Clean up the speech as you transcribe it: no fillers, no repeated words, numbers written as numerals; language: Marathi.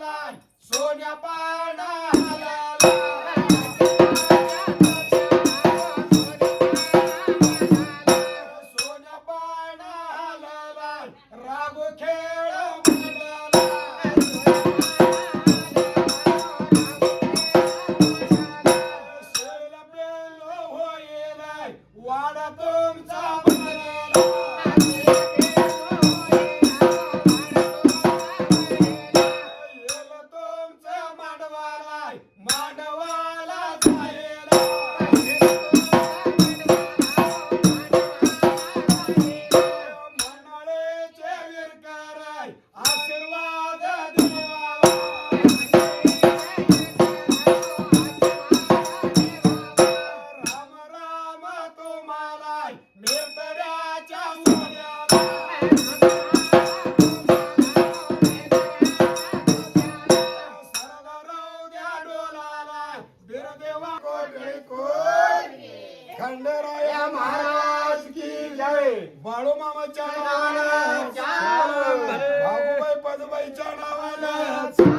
हालालाय सोन्या पाना हालालाय सोन्या पाना हालालाय रागो खेळ मांडलाय शेल बेलो होईलाय वाडा तुमचा भरलाय मांडवाला जायला मंडळीचे विरकराय आशीर्वाद देवा राम राम तुम्हाला मेतऱ्याच्या सोन्याला खंडराया महाराज की जय बाळू मामाच्या नावाला भागूबाई पदबाईच्या नावाला